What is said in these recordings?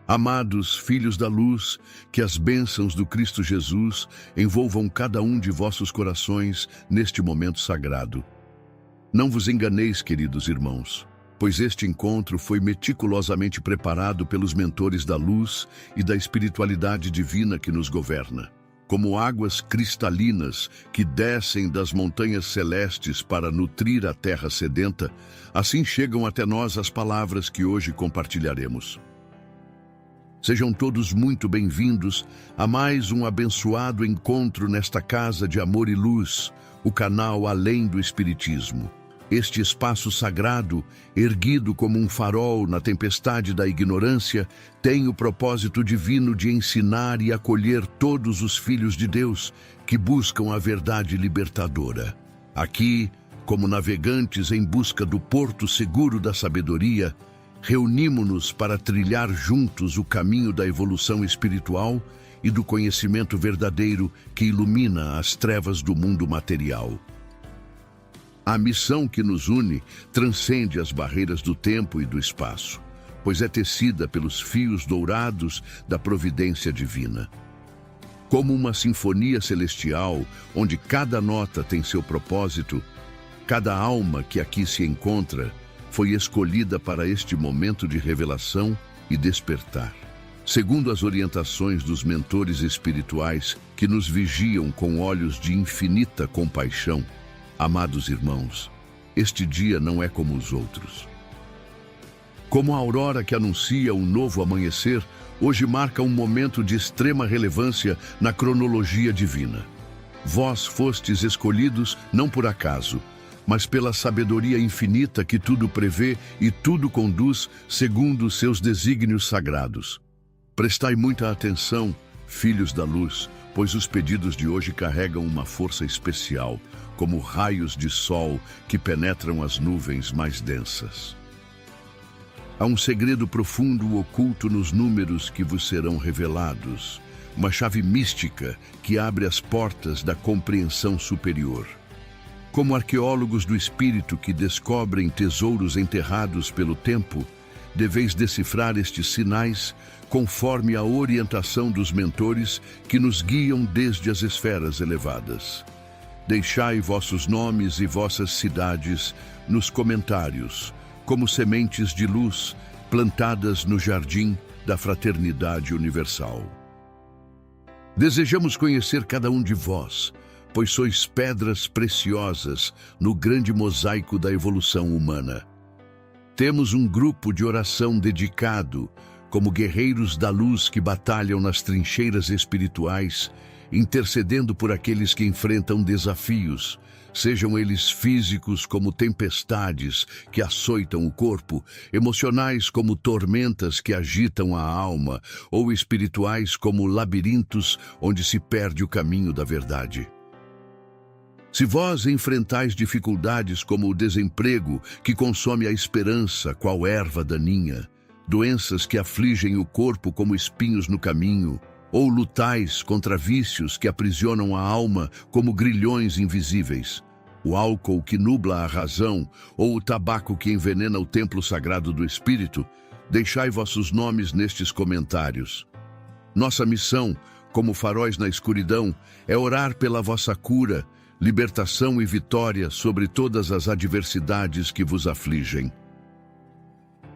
Amados filhos da luz, que as bênçãos do Cristo Jesus envolvam cada um de vossos corações neste momento sagrado. Não vos enganeis, queridos irmãos, pois este encontro foi meticulosamente preparado pelos mentores da luz e da espiritualidade divina que nos governa. Como águas cristalinas que descem das montanhas celestes para nutrir a terra sedenta, assim chegam até nós as palavras que hoje compartilharemos. Sejam todos muito bem-vindos a mais um abençoado encontro nesta casa de amor e luz, o canal Além do Espiritismo. Este espaço sagrado, erguido como um farol na tempestade da ignorância, tem o propósito divino de ensinar e acolher todos os filhos de Deus que buscam a verdade libertadora. Aqui, como navegantes em busca do porto seguro da sabedoria, reunimo-nos para trilhar juntos o caminho da evolução espiritual e do conhecimento verdadeiro que ilumina as trevas do mundo material. A missão que nos une transcende as barreiras do tempo e do espaço, pois é tecida pelos fios dourados da providência divina. Como uma sinfonia celestial, onde cada nota tem seu propósito, cada alma que aqui se encontra foi escolhida para este momento de revelação e despertar. Segundo as orientações dos mentores espirituais que nos vigiam com olhos de infinita compaixão, amados irmãos, este dia não é como os outros. Como a aurora que anuncia um novo amanhecer, hoje marca um momento de extrema relevância na cronologia divina. Vós fostes escolhidos não por acaso, mas pela sabedoria infinita que tudo prevê e tudo conduz segundo os seus desígnios sagrados. Prestai muita atenção, filhos da luz, pois os pedidos de hoje carregam uma força especial, como raios de sol que penetram as nuvens mais densas. Há um segredo profundo oculto nos números que vos serão revelados, uma chave mística que abre as portas da compreensão superior. Como arqueólogos do espírito que descobrem tesouros enterrados pelo tempo, deveis decifrar estes sinais conforme a orientação dos mentores que nos guiam desde as esferas elevadas. Deixai vossos nomes e vossas cidades nos comentários, como sementes de luz plantadas no jardim da fraternidade universal. Desejamos conhecer cada um de vós, pois sois pedras preciosas no grande mosaico da evolução humana. Temos um grupo de oração dedicado, como guerreiros da luz que batalham nas trincheiras espirituais, intercedendo por aqueles que enfrentam desafios, sejam eles físicos como tempestades que açoitam o corpo, emocionais como tormentas que agitam a alma, ou espirituais como labirintos onde se perde o caminho da verdade. Se vós enfrentais dificuldades como o desemprego, que consome a esperança, qual erva daninha, doenças que afligem o corpo como espinhos no caminho, ou lutais contra vícios que aprisionam a alma como grilhões invisíveis, o álcool que nubla a razão, ou o tabaco que envenena o templo sagrado do espírito, deixai vossos nomes nestes comentários. Nossa missão, como faróis na escuridão, é orar pela vossa cura, libertação e vitória sobre todas as adversidades que vos afligem.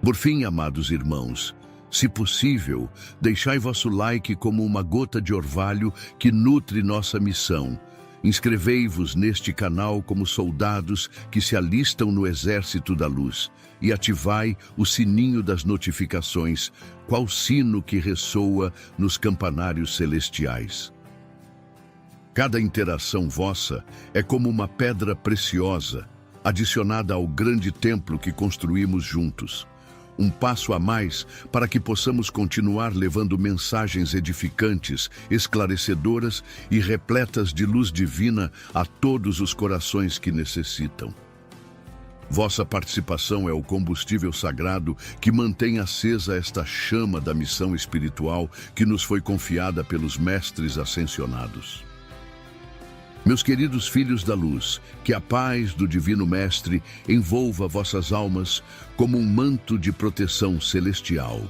Por fim, amados irmãos, se possível, deixai vosso like como uma gota de orvalho que nutre nossa missão. Inscrevei-vos neste canal como soldados que se alistam no exército da luz e ativai o sininho das notificações, qual sino que ressoa nos campanários celestiais. Cada interação vossa é como uma pedra preciosa, adicionada ao grande templo que construímos juntos. Um passo a mais para que possamos continuar levando mensagens edificantes, esclarecedoras e repletas de luz divina a todos os corações que necessitam. Vossa participação é o combustível sagrado que mantém acesa esta chama da missão espiritual que nos foi confiada pelos mestres ascensionados. Meus queridos filhos da luz, que a paz do Divino Mestre envolva vossas almas como um manto de proteção celestial.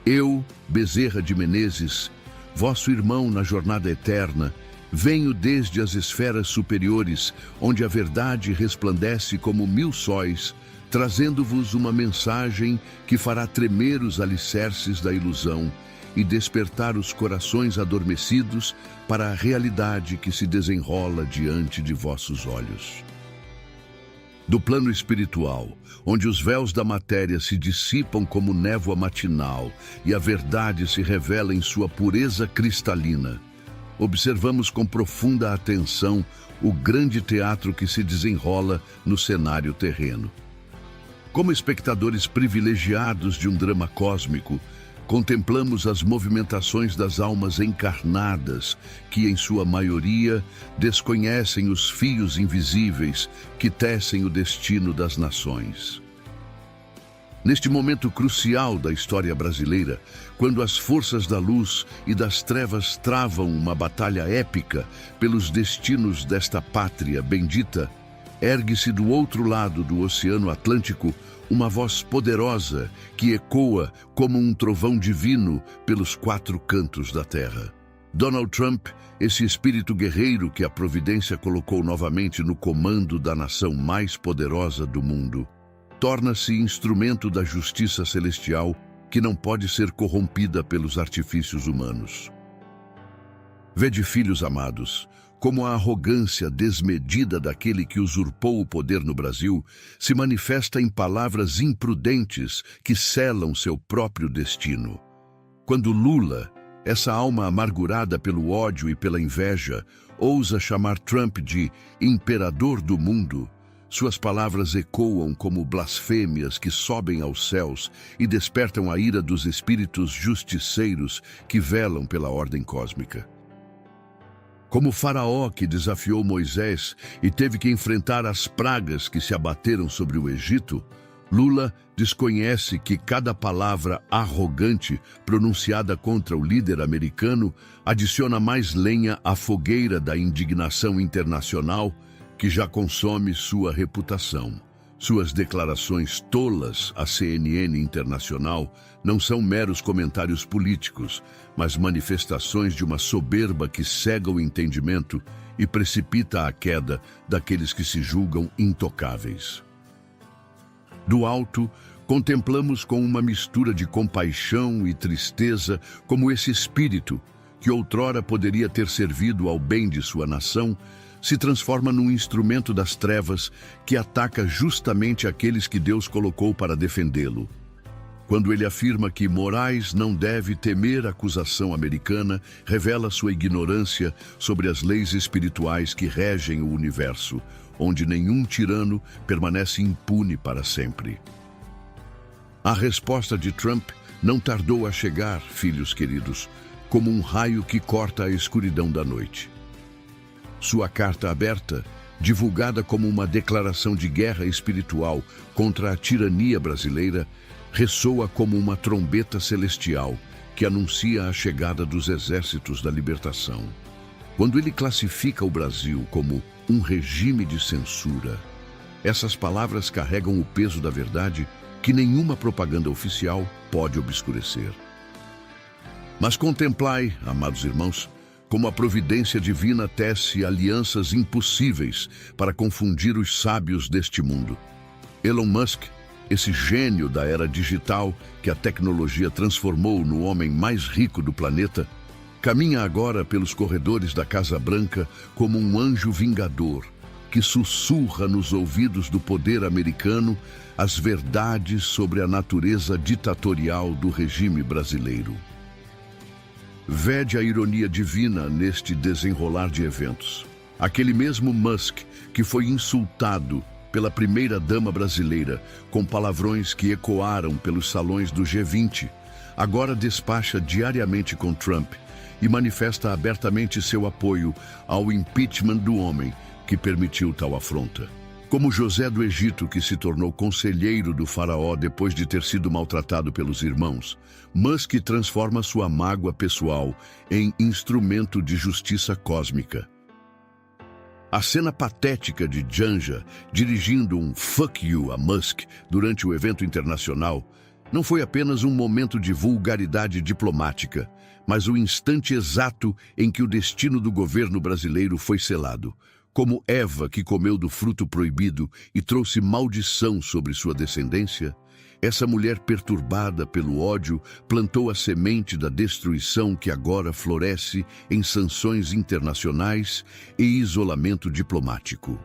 Eu, Bezerra de Menezes, vosso irmão na jornada eterna, venho desde as esferas superiores, onde a verdade resplandece como 1000 sóis, trazendo-vos uma mensagem que fará tremer os alicerces da ilusão e despertar os corações adormecidos para a realidade que se desenrola diante de vossos olhos. Do plano espiritual, onde os véus da matéria se dissipam como névoa matinal e a verdade se revela em sua pureza cristalina, observamos com profunda atenção o grande teatro que se desenrola no cenário terreno. Como espectadores privilegiados de um drama cósmico, contemplamos as movimentações das almas encarnadas, que em sua maioria desconhecem os fios invisíveis que tecem o destino das nações. Neste momento crucial da história brasileira, quando as forças da luz e das trevas travam uma batalha épica pelos destinos desta pátria bendita, ergue-se do outro lado do Oceano Atlântico uma voz poderosa que ecoa como um trovão divino pelos 4 cantos da terra. Donald Trump, esse espírito guerreiro que a providência colocou novamente no comando da nação mais poderosa do mundo, torna-se instrumento da justiça celestial que não pode ser corrompida pelos artifícios humanos. Vede, filhos amados, como a arrogância desmedida daquele que usurpou o poder no Brasil se manifesta em palavras imprudentes que selam seu próprio destino. Quando Lula, essa alma amargurada pelo ódio e pela inveja, ousa chamar Trump de imperador do mundo, suas palavras ecoam como blasfêmias que sobem aos céus e despertam a ira dos espíritos justiceiros que velam pela ordem cósmica. Como Faraó que desafiou Moisés e teve que enfrentar as pragas que se abateram sobre o Egito, Lula desconhece que cada palavra arrogante pronunciada contra o líder americano adiciona mais lenha à fogueira da indignação internacional que já consome sua reputação. Suas declarações tolas à CNN Internacional não são meros comentários políticos, mas manifestações de uma soberba que cega o entendimento e precipita a queda daqueles que se julgam intocáveis. Do alto, contemplamos com uma mistura de compaixão e tristeza como esse espírito, que outrora poderia ter servido ao bem de sua nação, se transforma num instrumento das trevas que ataca justamente aqueles que Deus colocou para defendê-lo. Quando ele afirma que Moraes não deve temer a acusação americana, revela sua ignorância sobre as leis espirituais que regem o universo, onde nenhum tirano permanece impune para sempre. A resposta de Trump não tardou a chegar, filhos queridos, como um raio que corta a escuridão da noite. Sua carta aberta, divulgada como uma declaração de guerra espiritual contra a tirania brasileira, ressoa como uma trombeta celestial que anuncia a chegada dos exércitos da libertação. Quando ele classifica o Brasil como um regime de censura, essas palavras carregam o peso da verdade que nenhuma propaganda oficial pode obscurecer. Mas contemplai, amados irmãos, como a providência divina tece alianças impossíveis para confundir os sábios deste mundo. Elon Musk, esse gênio da era digital que a tecnologia transformou no homem mais rico do planeta, caminha agora pelos corredores da Casa Branca como um anjo vingador que sussurra nos ouvidos do poder americano as verdades sobre a natureza ditatorial do regime brasileiro. Vede a ironia divina neste desenrolar de eventos. Aquele mesmo Musk que foi insultado pela primeira-dama brasileira com palavrões que ecoaram pelos salões do G20, agora despacha diariamente com Trump e manifesta abertamente seu apoio ao impeachment do homem que permitiu tal afronta. Como José do Egito, que se tornou conselheiro do faraó depois de ter sido maltratado pelos irmãos, Musk transforma sua mágoa pessoal em instrumento de justiça cósmica. A cena patética de Janja dirigindo um "fuck you" a Musk durante o evento internacional Não foi apenas um momento de vulgaridade diplomática, mas o instante exato em que o destino do governo brasileiro foi selado. Como Eva, que comeu do fruto proibido e trouxe maldição sobre sua descendência, essa mulher perturbada pelo ódio plantou a semente da destruição que agora floresce em sanções internacionais e isolamento diplomático.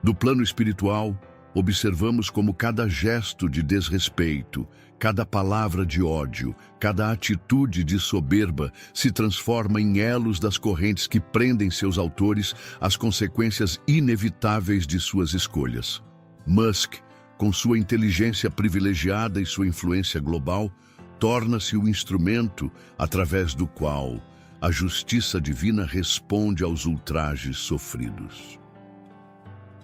Do plano espiritual, observamos como cada gesto de desrespeito, cada palavra de ódio, cada atitude de soberba se transforma em elos das correntes que prendem seus autores às consequências inevitáveis de suas escolhas. Musk, com sua inteligência privilegiada e sua influência global, torna-se o instrumento através do qual a justiça divina responde aos ultrajes sofridos.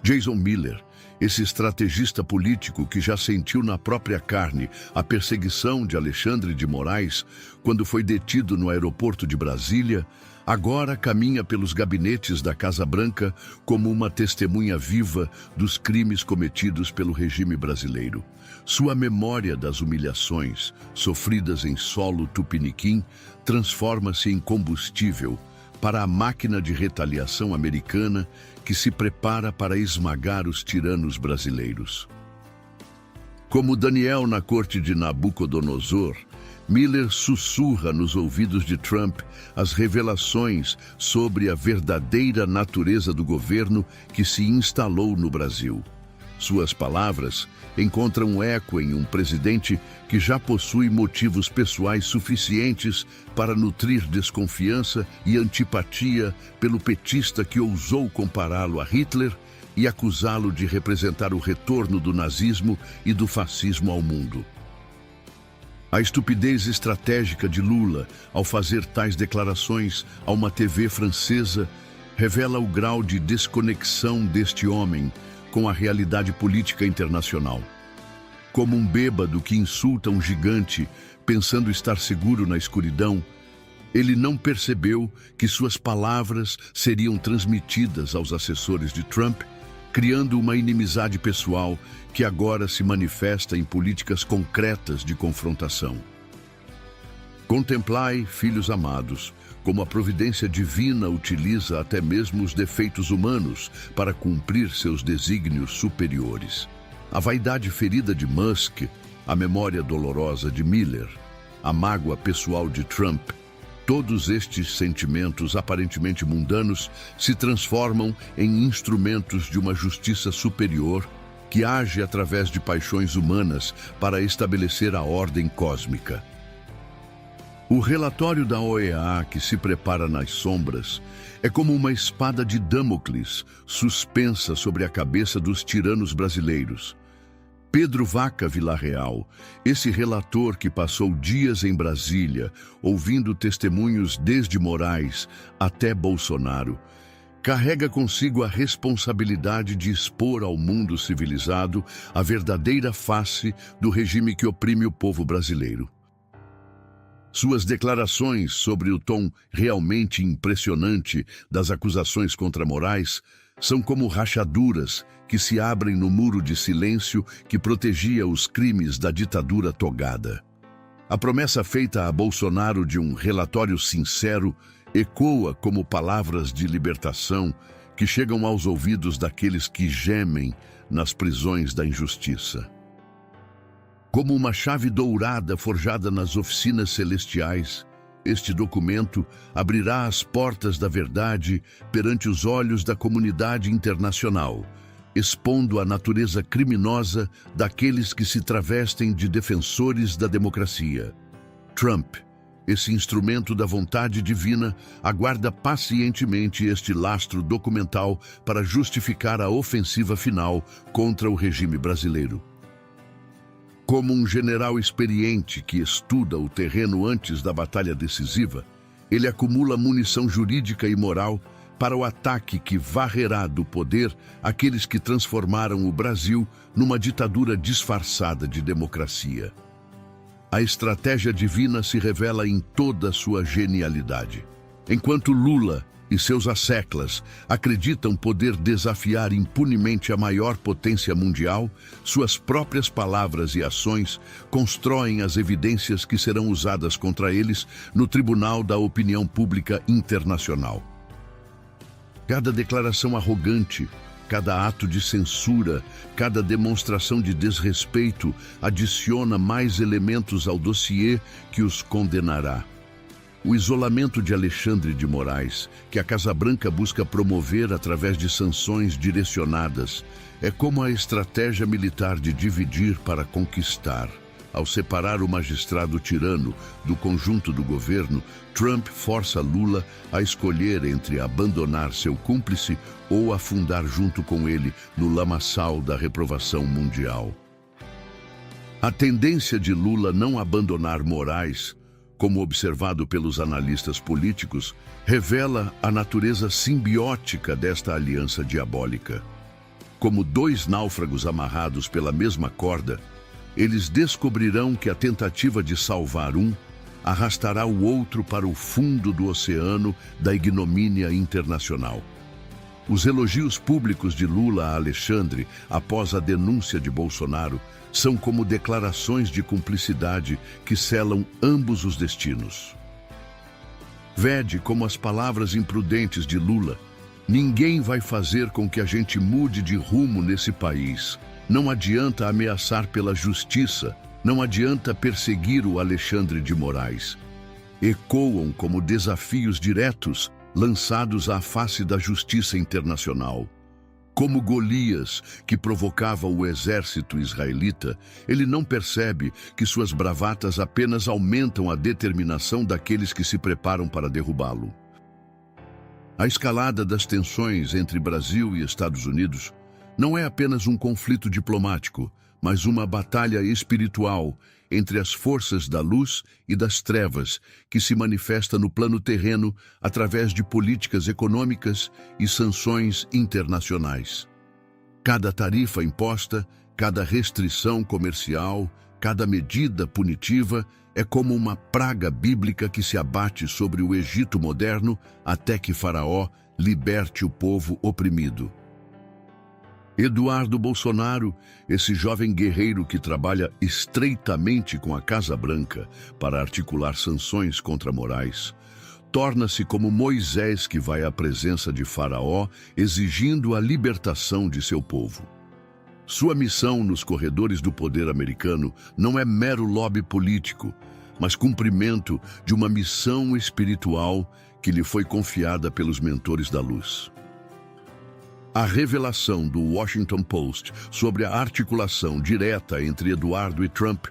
Jason Miller, esse estrategista político que já sentiu na própria carne a perseguição de Alexandre de Moraes quando foi detido no aeroporto de Brasília, agora caminha pelos gabinetes da Casa Branca como uma testemunha viva dos crimes cometidos pelo regime brasileiro. Sua memória das humilhações sofridas em solo tupiniquim transforma-se em combustível para a máquina de retaliação americana que se prepara para esmagar os tiranos brasileiros. Como Daniel na corte de Nabucodonosor, Miller sussurra nos ouvidos de Trump as revelações sobre a verdadeira natureza do governo que se instalou no Brasil. Suas palavras encontram eco em um presidente que já possui motivos pessoais suficientes para nutrir desconfiança e antipatia pelo petista que ousou compará-lo a Hitler e acusá-lo de representar o retorno do nazismo e do fascismo ao mundo. A estupidez estratégica de Lula ao fazer tais declarações a uma TV francesa revela o grau de desconexão deste homem com a realidade política internacional. Como um bêbado que insulta um gigante pensando estar seguro na escuridão, ele não percebeu que suas palavras seriam transmitidas aos assessores de Trump, criando uma inimizade pessoal que agora se manifesta em políticas concretas de confrontação. Contemplai, filhos amados, como a providência divina utiliza até mesmo os defeitos humanos para cumprir seus desígnios superiores. A vaidade ferida de Musk, a memória dolorosa de Miller, a mágoa pessoal de Trump, todos estes sentimentos aparentemente mundanos se transformam em instrumentos de uma justiça superior que age através de paixões humanas para estabelecer a ordem cósmica. O relatório da OEA, que se prepara nas sombras, é como uma espada de Damocles suspensa sobre a cabeça dos tiranos brasileiros. Pedro Vaca Villarreal, esse relator que passou dias em Brasília, ouvindo testemunhos desde Moraes até Bolsonaro, carrega consigo a responsabilidade de expor ao mundo civilizado a verdadeira face do regime que oprime o povo brasileiro. Suas declarações sobre o tom realmente impressionante das acusações contra Moraes são como rachaduras que se abrem no muro de silêncio que protegia os crimes da ditadura togada. A promessa feita a Bolsonaro de um relatório sincero ecoa como palavras de libertação que chegam aos ouvidos daqueles que gemem nas prisões da injustiça. Como uma chave dourada forjada nas oficinas celestiais, este documento abrirá as portas da verdade perante os olhos da comunidade internacional, expondo a natureza criminosa daqueles que se travestem de defensores da democracia. Trump, esse instrumento da vontade divina, aguarda pacientemente este lastro documental para justificar a ofensiva final contra o regime brasileiro. Como um general experiente que estuda o terreno antes da batalha decisiva, ele acumula munição jurídica e moral para o ataque que varrerá do poder aqueles que transformaram o Brasil numa ditadura disfarçada de democracia. A estratégia divina se revela em toda a sua genialidade. Enquanto Lula, e seus asseclas acreditam poder desafiar impunemente a maior potência mundial, suas próprias palavras e ações constroem as evidências que serão usadas contra eles no Tribunal da Opinião Pública Internacional. Cada declaração arrogante, cada ato de censura, cada demonstração de desrespeito adiciona mais elementos ao dossiê que os condenará. O isolamento de Alexandre de Moraes, que a Casa Branca busca promover através de sanções direcionadas, é como a estratégia militar de dividir para conquistar. Ao separar o magistrado tirano do conjunto do governo, Trump força Lula a escolher entre abandonar seu cúmplice ou afundar junto com ele no lamaçal da reprovação mundial. A tendência de Lula não abandonar Moraes, como observado pelos analistas políticos, revela a natureza simbiótica desta aliança diabólica. Como dois náufragos amarrados pela mesma corda, eles descobrirão que a tentativa de salvar um arrastará o outro para o fundo do oceano da ignomínia internacional. Os elogios públicos de Lula a Alexandre após a denúncia de Bolsonaro são como declarações de cumplicidade que selam ambos os destinos. Vede como as palavras imprudentes de Lula: ninguém vai fazer com que a gente mude de rumo nesse país. Não adianta ameaçar pela justiça, não adianta perseguir o Alexandre de Moraes. Ecoam como desafios diretos lançados à face da justiça internacional. Como Golias, que provocava o exército israelita, ele não percebe que suas bravatas apenas aumentam a determinação daqueles que se preparam para derrubá-lo. A escalada das tensões entre Brasil e Estados Unidos não é apenas um conflito diplomático, mas uma batalha espiritual entre as forças da luz e das trevas, que se manifesta no plano terreno através de políticas econômicas e sanções internacionais. Cada tarifa imposta, cada restrição comercial, cada medida punitiva é como uma praga bíblica que se abate sobre o Egito moderno até que Faraó liberte o povo oprimido. Eduardo Bolsonaro, esse jovem guerreiro que trabalha estreitamente com a Casa Branca para articular sanções contra Moraes, torna-se como Moisés que vai à presença de Faraó exigindo a libertação de seu povo. Sua missão nos corredores do poder americano não é mero lobby político, mas cumprimento de uma missão espiritual que lhe foi confiada pelos mentores da luz. A revelação do Washington Post sobre a articulação direta entre Eduardo e Trump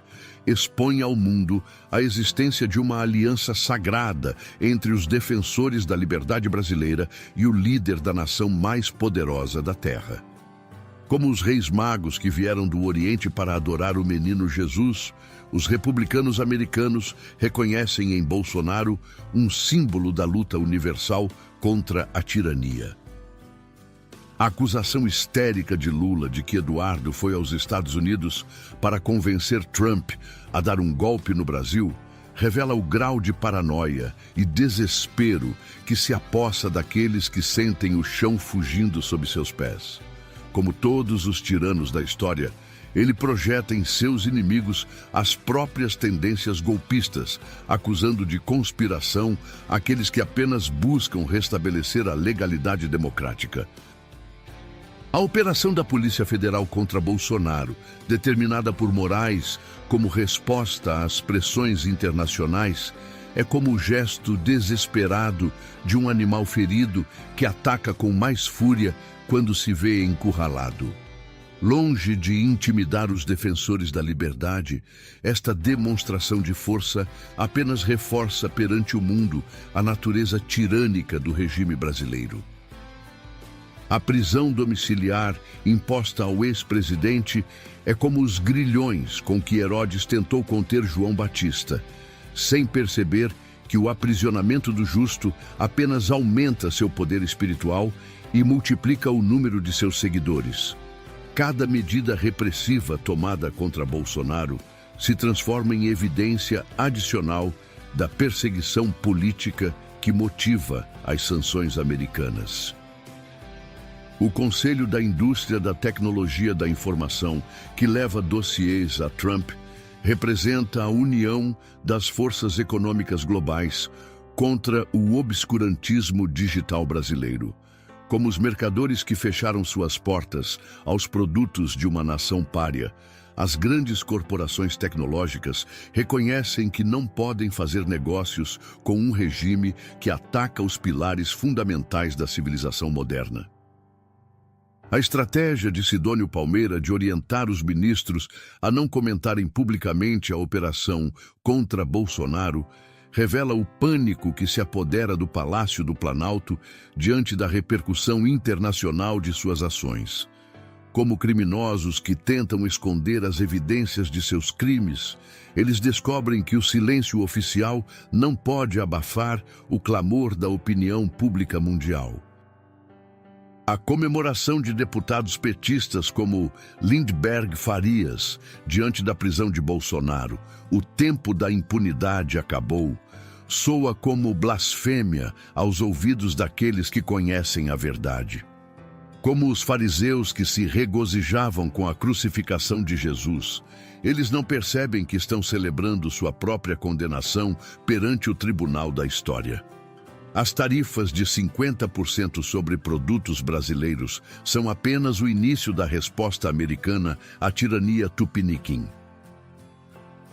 expõe ao mundo a existência de uma aliança sagrada entre os defensores da liberdade brasileira e o líder da nação mais poderosa da Terra. Como os reis magos que vieram do Oriente para adorar o menino Jesus, os republicanos americanos reconhecem em Bolsonaro um símbolo da luta universal contra a tirania. A acusação histérica de Lula de que Eduardo foi aos Estados Unidos para convencer Trump a dar um golpe no Brasil revela o grau de paranoia e desespero que se apossa daqueles que sentem o chão fugindo sob seus pés. Como todos os tiranos da história, ele projeta em seus inimigos as próprias tendências golpistas, acusando de conspiração aqueles que apenas buscam restabelecer a legalidade democrática. A operação da Polícia Federal contra Bolsonaro, determinada por Moraes como resposta às pressões internacionais, é como o gesto desesperado de um animal ferido que ataca com mais fúria quando se vê encurralado. Longe de intimidar os defensores da liberdade, esta demonstração de força apenas reforça perante o mundo a natureza tirânica do regime brasileiro. A prisão domiciliar imposta ao ex-presidente é como os grilhões com que Herodes tentou conter João Batista, sem perceber que o aprisionamento do justo apenas aumenta seu poder espiritual e multiplica o número de seus seguidores. Cada medida repressiva tomada contra Bolsonaro se transforma em evidência adicional da perseguição política que motiva as sanções americanas. O Conselho da Indústria da Tecnologia da Informação, que leva dossiês a Trump, representa a união das forças econômicas globais contra o obscurantismo digital brasileiro, como os mercadores que fecharam suas portas aos produtos de uma nação pária. As grandes corporações tecnológicas reconhecem que não podem fazer negócios com um regime que ataca os pilares fundamentais da civilização moderna. A estratégia de Sidônio Palmeira de orientar os ministros a não comentarem publicamente a operação contra Bolsonaro revela o pânico que se apodera do Palácio do Planalto diante da repercussão internacional de suas ações. Como criminosos que tentam esconder as evidências de seus crimes, eles descobrem que o silêncio oficial não pode abafar o clamor da opinião pública mundial. A comemoração de deputados petistas como Lindbergh Farias diante da prisão de Bolsonaro, o tempo da impunidade acabou, soa como blasfêmia aos ouvidos daqueles que conhecem a verdade. Como os fariseus que se regozijavam com a crucificação de Jesus, eles não percebem que estão celebrando sua própria condenação perante o tribunal da história. As tarifas de 50% sobre produtos brasileiros são apenas o início da resposta americana à tirania tupiniquim.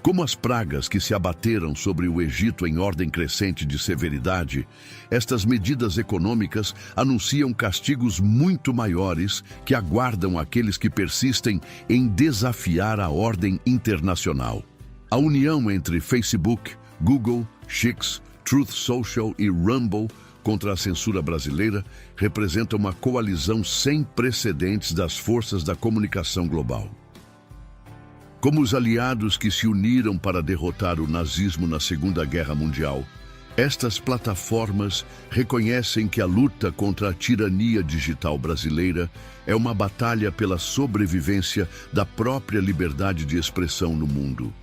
Como as pragas que se abateram sobre o Egito em ordem crescente de severidade, estas medidas econômicas anunciam castigos muito maiores que aguardam aqueles que persistem em desafiar a ordem internacional. A união entre Facebook, Google, X, Truth Social e Rumble contra a censura brasileira representa uma coalizão sem precedentes das forças da comunicação global. Como os aliados que se uniram para derrotar o nazismo na Segunda Guerra Mundial, estas plataformas reconhecem que a luta contra a tirania digital brasileira é uma batalha pela sobrevivência da própria liberdade de expressão no mundo.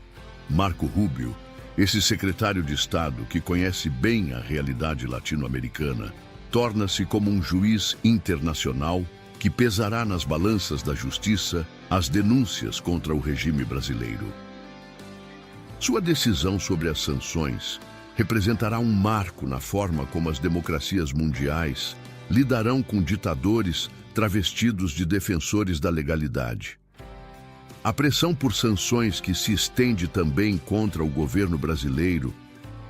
Marco Rubio, esse secretário de Estado que conhece bem a realidade latino-americana, torna-se como um juiz internacional que pesará nas balanças da justiça as denúncias contra o regime brasileiro. Sua decisão sobre as sanções representará um marco na forma como as democracias mundiais lidarão com ditadores travestidos de defensores da legalidade. A pressão por sanções que se estende também contra o governo brasileiro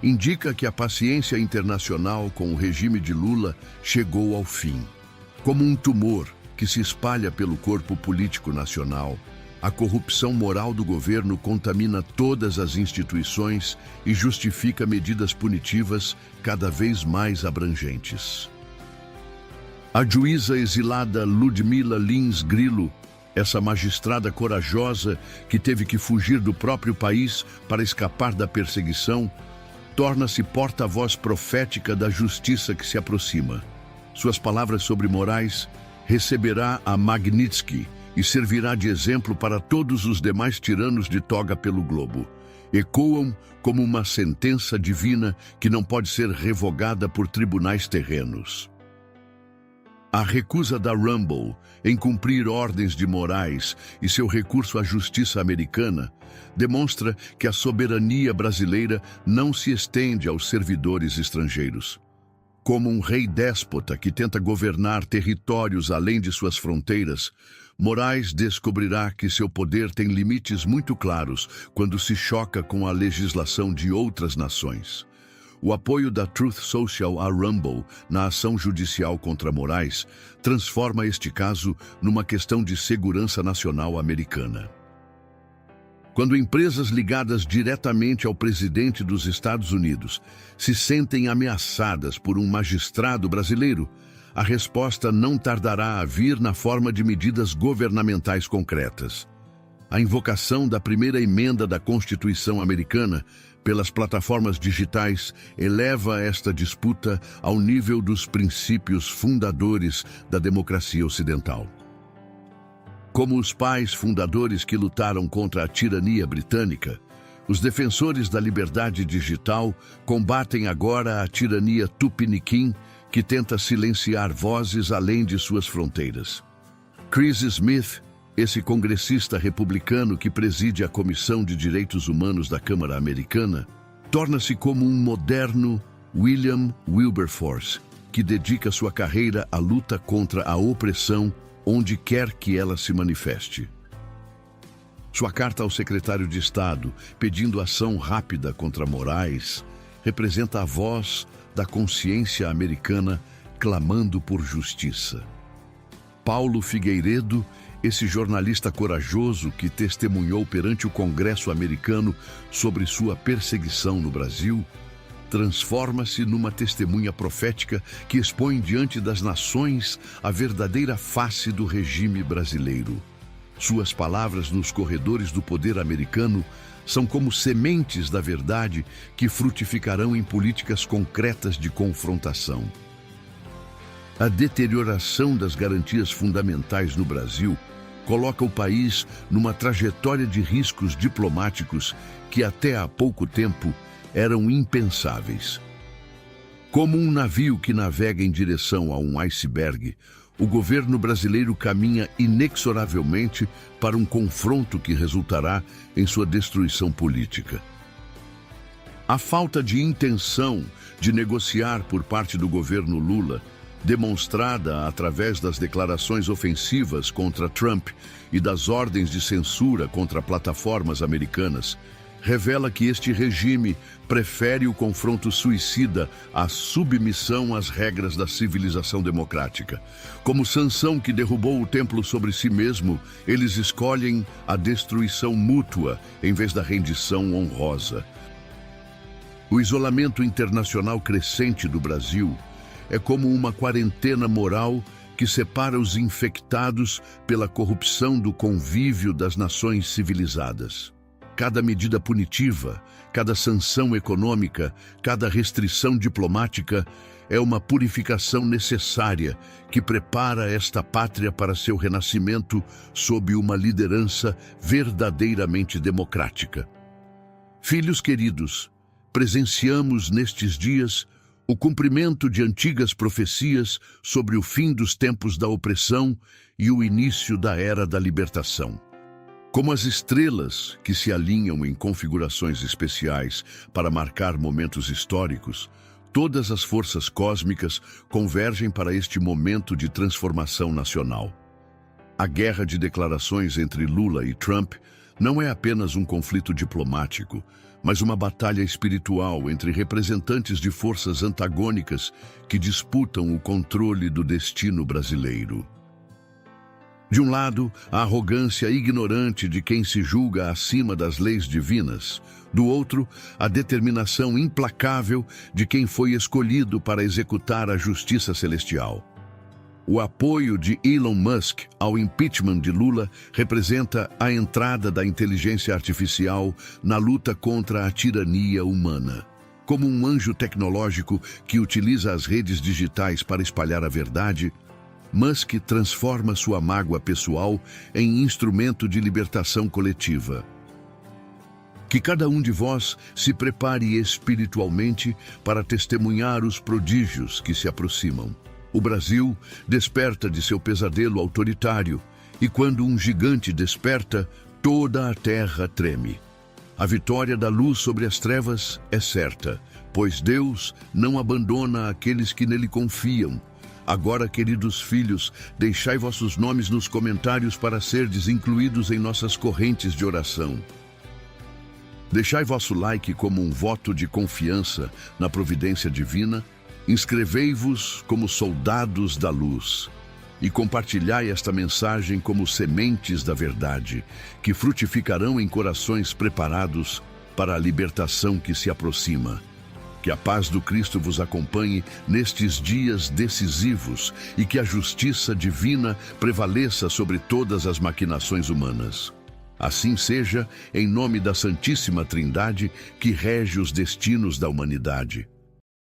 indica que a paciência internacional com o regime de Lula chegou ao fim. Como um tumor que se espalha pelo corpo político nacional, a corrupção moral do governo contamina todas as instituições e justifica medidas punitivas cada vez mais abrangentes. A juíza exilada Ludmila Lins Grillo, essa magistrada corajosa que teve que fugir do próprio país para escapar da perseguição, torna-se porta-voz profética da justiça que se aproxima. Suas palavras sobre Moraes receberá a Magnitsky e servirá de exemplo para todos os demais tiranos de toga pelo globo. Ecoam como uma sentença divina que não pode ser revogada por tribunais terrenos. A recusa da Rumble em cumprir ordens de Moraes e seu recurso à justiça americana demonstra que a soberania brasileira não se estende aos servidores estrangeiros. Como um rei déspota que tenta governar territórios além de suas fronteiras, Moraes descobrirá que seu poder tem limites muito claros quando se choca com a legislação de outras nações. O apoio da Truth Social à Rumble na ação judicial contra Moraes transforma este caso numa questão de segurança nacional americana. Quando empresas ligadas diretamente ao presidente dos Estados Unidos se sentem ameaçadas por um magistrado brasileiro, a resposta não tardará a vir na forma de medidas governamentais concretas. A invocação da primeira emenda da Constituição americana pelas plataformas digitais eleva esta disputa ao nível dos princípios fundadores da democracia ocidental. Como os pais fundadores que lutaram contra a tirania britânica, Os defensores da liberdade digital combatem agora a tirania tupiniquim que tenta silenciar vozes além de suas fronteiras. Chris Smith, esse congressista republicano que preside a Comissão de Direitos Humanos da Câmara Americana, torna-se como um moderno William Wilberforce, que dedica sua carreira à luta contra a opressão onde quer que ela se manifeste. Sua carta ao secretário de Estado, pedindo ação rápida contra Moraes, representa a voz da consciência americana clamando por justiça. Paulo Figueiredo, esse jornalista corajoso que testemunhou perante o Congresso americano sobre sua perseguição no Brasil, transforma-se numa testemunha profética que expõe diante das nações a verdadeira face do regime brasileiro. Suas palavras nos corredores do poder americano são como sementes da verdade que frutificarão em políticas concretas de confrontação. A deterioração das garantias fundamentais no Brasil coloca o país numa trajetória de riscos diplomáticos que até há pouco tempo eram impensáveis. Como um navio que navega em direção a um iceberg, o governo brasileiro caminha inexoravelmente para um confronto que resultará em sua destruição política. A falta de intenção de negociar por parte do governo Lula, demonstrada através das declarações ofensivas contra Trump e das ordens de censura contra plataformas americanas, revela que este regime prefere o confronto suicida à submissão às regras da civilização democrática. Como Sansão que derrubou o templo sobre si mesmo, eles escolhem a destruição mútua em vez da rendição honrosa. O isolamento internacional crescente do Brasil é como uma quarentena moral que separa os infectados pela corrupção do convívio das nações civilizadas. Cada medida punitiva, cada sanção econômica, cada restrição diplomática é uma purificação necessária que prepara esta pátria para seu renascimento sob uma liderança verdadeiramente democrática. Filhos queridos, presenciamos nestes dias o cumprimento de antigas profecias sobre o fim dos tempos da opressão e o início da era da libertação. Como as estrelas que se alinham em configurações especiais para marcar momentos históricos, todas as forças cósmicas convergem para este momento de transformação nacional. A guerra de declarações entre Lula e Trump não é apenas um conflito diplomático, mas uma batalha espiritual entre representantes de forças antagônicas que disputam o controle do destino brasileiro. De um lado, a arrogância ignorante de quem se julga acima das leis divinas. Do outro, a determinação implacável de quem foi escolhido para executar a justiça celestial. O apoio de Elon Musk ao impeachment de Lula representa a entrada da inteligência artificial na luta contra a tirania humana. Como um anjo tecnológico que utiliza as redes digitais para espalhar a verdade, Musk transforma sua mágoa pessoal em instrumento de libertação coletiva. Que cada um de vós se prepare espiritualmente para testemunhar os prodígios que se aproximam. O Brasil desperta de seu pesadelo autoritário, e quando um gigante desperta, toda a terra treme. A vitória da luz sobre as trevas é certa, pois Deus não abandona aqueles que nele confiam. Agora, queridos filhos, deixai vossos nomes nos comentários para serdes incluídos em nossas correntes de oração. Deixai vosso like como um voto de confiança na providência divina, inscrevei-vos como soldados da luz e compartilhai esta mensagem como sementes da verdade, que frutificarão em corações preparados para a libertação que se aproxima. Que a paz do Cristo vos acompanhe nestes dias decisivos e que a justiça divina prevaleça sobre todas as maquinações humanas. Assim seja, em nome da Santíssima Trindade, que rege os destinos da humanidade.